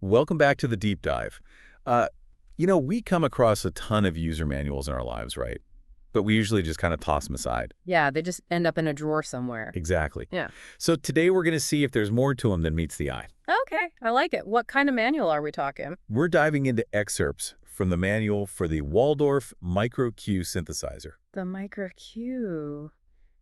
Welcome back to the deep dive. We come across a ton of user manuals in our lives, right? But we usually just kind of toss them aside. Yeah, they just end up in a drawer somewhere. Exactly. Yeah. So today we're going to see if there's more to them than meets the eye. Okay, I like it. What kind of manual are we talking? We're diving into excerpts from the manual for the Waldorf MicroQ synthesizer. The MicroQ.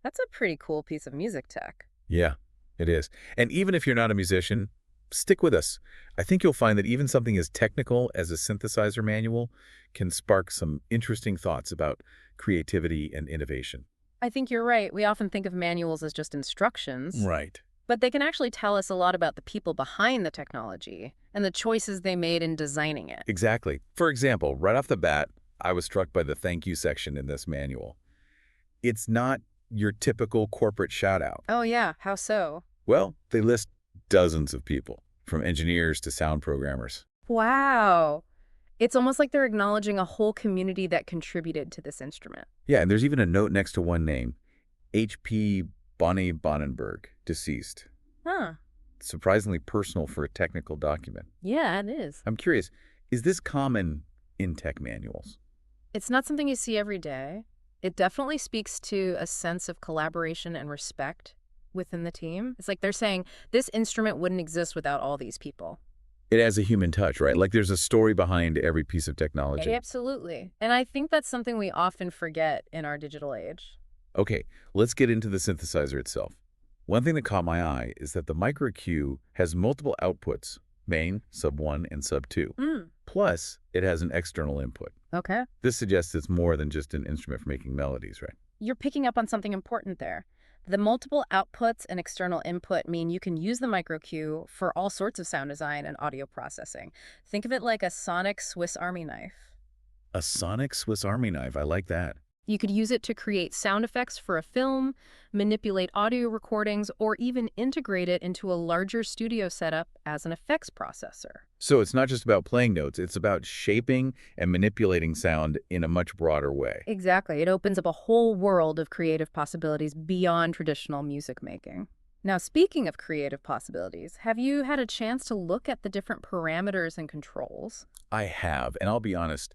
That's a pretty cool piece of music tech. Yeah, it is. And even if you're not a musician, stick with us. I think you'll find that even something as technical as a synthesizer manual can spark some interesting thoughts about creativity and innovation. I think you're right. We often think of manuals as just instructions, Right. but they can actually tell us a lot about the people behind the technology and the choices they made in designing it. Exactly. For example, right off the bat, I was struck by the thank you section in this manual. It's not your typical corporate shout-out. Oh yeah, how so? Well, they list dozens of people, from engineers to sound programmers. Wow. It's almost like they're acknowledging a whole community that contributed to this instrument. Yeah, and there's even a note next to one name, H.P. Bonnie Bonnenberg, deceased. Huh. Surprisingly personal for a technical document. Yeah, it is. I'm curious, is this common in tech manuals? It's not something you see every day. It definitely speaks to a sense of collaboration and respect within the team. It's like they're saying this instrument wouldn't exist without all these people. It has a human touch, right? Like there's a story behind every piece of technology. Absolutely. And I think that's something we often forget in our digital age. Okay, let's get into the synthesizer itself. One thing that caught my eye is that the MicroQ has multiple outputs, main, sub 1, and sub 2. Plus, it has an external input. Okay. This suggests it's more than just an instrument for making melodies, right? You're picking up on something important there. The multiple outputs and external input mean you can use the MicroQ for all sorts of sound design and audio processing. Think of it like a sonic Swiss Army knife. A sonic Swiss Army knife, I like that. You could use it to create sound effects for a film, manipulate audio recordings, or even integrate it into a larger studio setup as an effects processor. So it's not just about playing notes, it's about shaping and manipulating sound in a much broader way. Exactly. It opens up a whole world of creative possibilities beyond traditional music making. Now, speaking of creative possibilities, have you had a chance to look at the different parameters and controls? I have, and I'll be honest,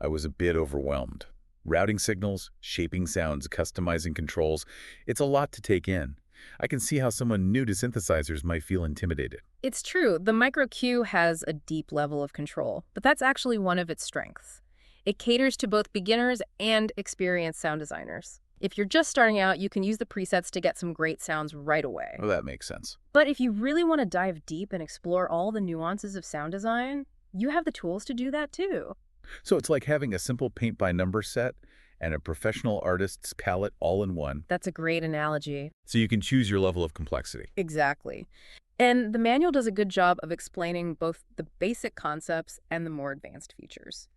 I was a bit overwhelmed. Routing signals, shaping sounds, customizing controls, it's a lot to take in. I can see how someone new to synthesizers might feel intimidated. It's true, the MicroQ has a deep level of control, but that's actually one of its strengths. It caters to both beginners and experienced sound designers. If you're just starting out, you can use the presets to get some great sounds right away. Well, that makes sense. But if you really want to dive deep and explore all the nuances of sound design, you have the tools to do that too. So it's like having a simple paint-by-number set and a professional artist's palette all in one. That's a great analogy. So you can choose your level of complexity. Exactly. And the manual does a good job of explaining both the basic concepts and the more advanced features.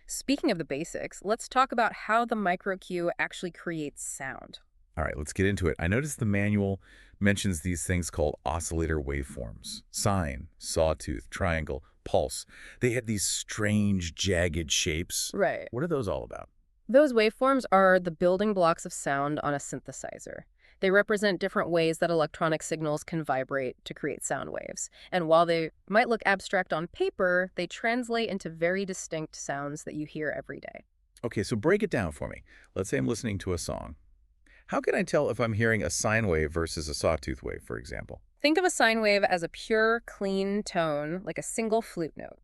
Speaking of the basics, let's talk about how the MicroQ actually creates sound. All right, let's get into it. I noticed the manual mentions these things called oscillator waveforms. Sine, sawtooth, triangle, pulse. They had these strange, jagged shapes. Right. What are those all about? Those waveforms are the building blocks of sound on a synthesizer. They represent different ways that electronic signals can vibrate to create sound waves. And while they might look abstract on paper, they translate into very distinct sounds that you hear every day. Okay, so break it down for me. Let's say I'm listening to a song. How can I tell if I'm hearing a sine wave versus a sawtooth wave, for example? Think of a sine wave as a pure, clean tone, like a single flute note.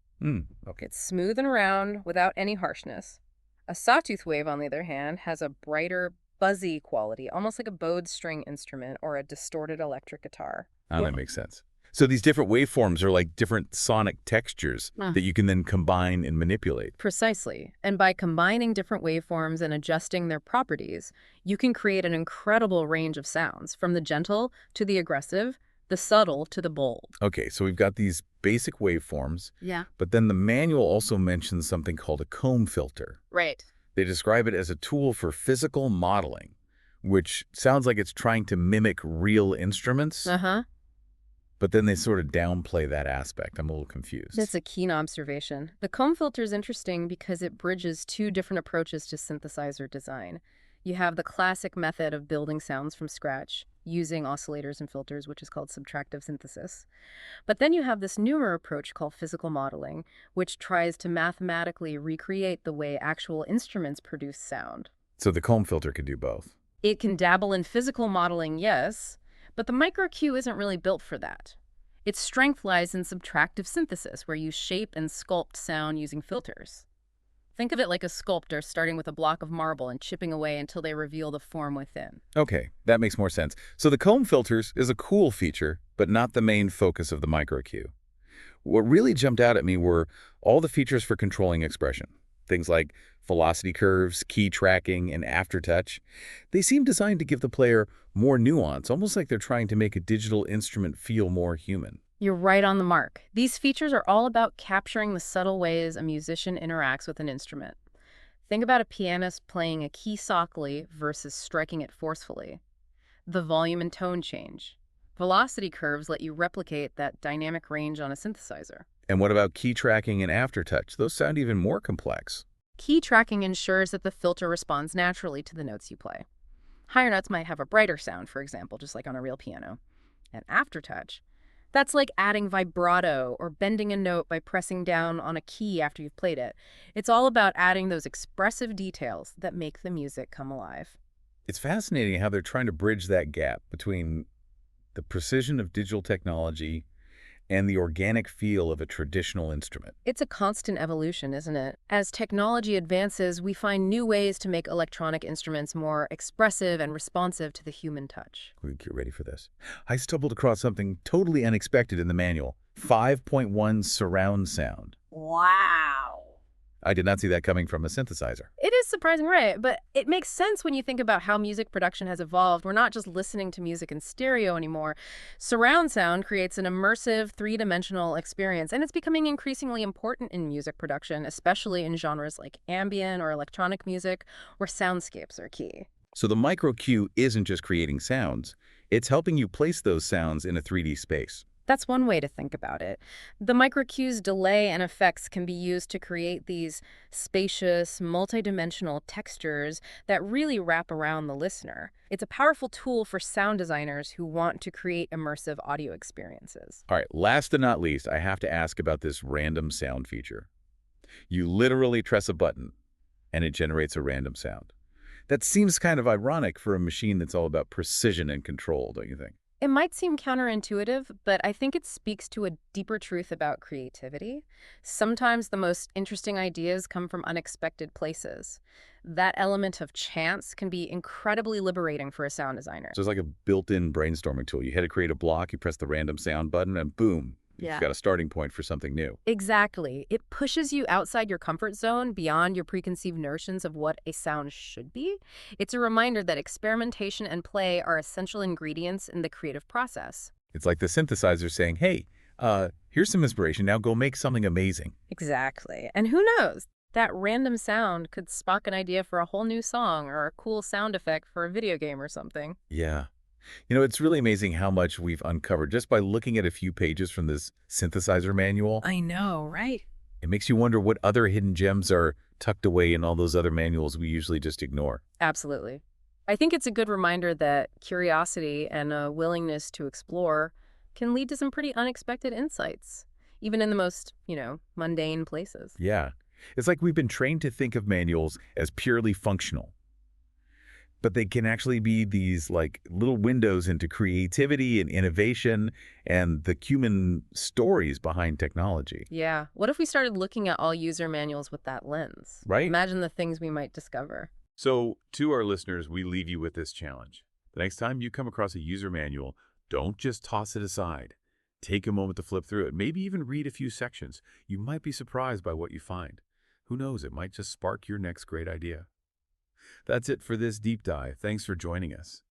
Okay. It's smooth and round without any harshness. A sawtooth wave, on the other hand, has a brighter, buzzy quality, almost like a bowed string instrument or a distorted electric guitar. That makes sense. So these different waveforms are like different sonic textures that you can then combine and manipulate. Precisely. And by combining different waveforms and adjusting their properties, you can create an incredible range of sounds, from the gentle to the aggressive, the subtle to the bold. Okay, so we've got these basic waveforms, Yeah. but then the manual also mentions something called a comb filter. Right. They describe it as a tool for physical modeling, which sounds like it's trying to mimic real instruments, Uh-huh. but then they sort of downplay that aspect. I'm a little confused. That's a keen observation. The comb filter is interesting because it bridges two different approaches to synthesizer design. You have the classic method of building sounds from scratch, using oscillators and filters, which is called subtractive synthesis. But then you have this newer approach called physical modeling, which tries to mathematically recreate the way actual instruments produce sound. So the comb filter can do both. It can dabble in physical modeling, yes, but the MicroQ isn't really built for that. Its strength lies in subtractive synthesis, where you shape and sculpt sound using filters. Think of it like a sculptor starting with a block of marble and chipping away until they reveal the form within. Okay, that makes more sense. So the comb filters is a cool feature, but not the main focus of the MicroQ. What really jumped out at me were all the features for controlling expression. Things like velocity curves, key tracking, and aftertouch. They seem designed to give the player more nuance, almost like they're trying to make a digital instrument feel more human. You're right on the mark. These features are all about capturing the subtle ways a musician interacts with an instrument. Think about a pianist playing a key softly versus striking it forcefully. The volume and tone change. Velocity curves let you replicate that dynamic range on a synthesizer. And what about key tracking and aftertouch? Those sound even more complex. Key tracking ensures that the filter responds naturally to the notes you play. Higher notes might have a brighter sound, for example, just like on a real piano. And aftertouch, that's like adding vibrato or bending a note by pressing down on a key after you've played it. It's all about adding those expressive details that make the music come alive. It's fascinating how they're trying to bridge that gap between the precision of digital technology and the organic feel of a traditional instrument. It's a constant evolution, isn't it? As technology advances, we find new ways to make electronic instruments more expressive and responsive to the human touch. Get ready for this. I stumbled across something totally unexpected in the manual. 5.1 surround sound. Wow. I did not see that coming from a synthesizer. It is surprising, right? But it makes sense when you think about how music production has evolved. We're not just listening to music in stereo anymore. Surround sound creates an immersive, three-dimensional experience, and it's becoming increasingly important in music production, especially in genres like ambient or electronic music, where soundscapes are key. So the MicroQ isn't just creating sounds, it's helping you place those sounds in a 3D space. That's one way to think about it. The MicroQ's delay and effects can be used to create these spacious, multidimensional textures that really wrap around the listener. It's a powerful tool for sound designers who want to create immersive audio experiences. All right, last but not least, I have to ask about this random sound feature. You literally press a button, and it generates a random sound. That seems kind of ironic for a machine that's all about precision and control, don't you think? It might seem counterintuitive, but I think it speaks to a deeper truth about creativity. Sometimes the most interesting ideas come from unexpected places. That element of chance can be incredibly liberating for a sound designer. So it's like a built-in brainstorming tool. You hit to create a block, you press the random sound button, and boom, Yeah. you've got a starting point for something new. Exactly. It pushes you outside your comfort zone, beyond your preconceived notions of what a sound should be. It's a reminder that experimentation and play are essential ingredients in the creative process. It's like the synthesizer saying, hey, here's some inspiration, now go make something amazing. Exactly. And who knows? That random sound could spark an idea for a whole new song or a cool sound effect for a video game or something. Yeah. You know, it's really amazing how much we've uncovered just by looking at a few pages from this synthesizer manual. I know, right? It makes you wonder what other hidden gems are tucked away in all those other manuals we usually just ignore. Absolutely. I think it's a good reminder that curiosity and a willingness to explore can lead to some pretty unexpected insights, even in the most, mundane places. Yeah. It's like we've been trained to think of manuals as purely functional. But they can actually be these like little windows into creativity and innovation and the human stories behind technology. Yeah. What if we started looking at all user manuals with that lens? Right? Imagine the things we might discover. So to our listeners, we leave you with this challenge. The next time you come across a user manual, don't just toss it aside. Take a moment to flip through it, maybe even read a few sections. You might be surprised by what you find. Who knows, it might just spark your next great idea. That's it for this deep dive. Thanks for joining us.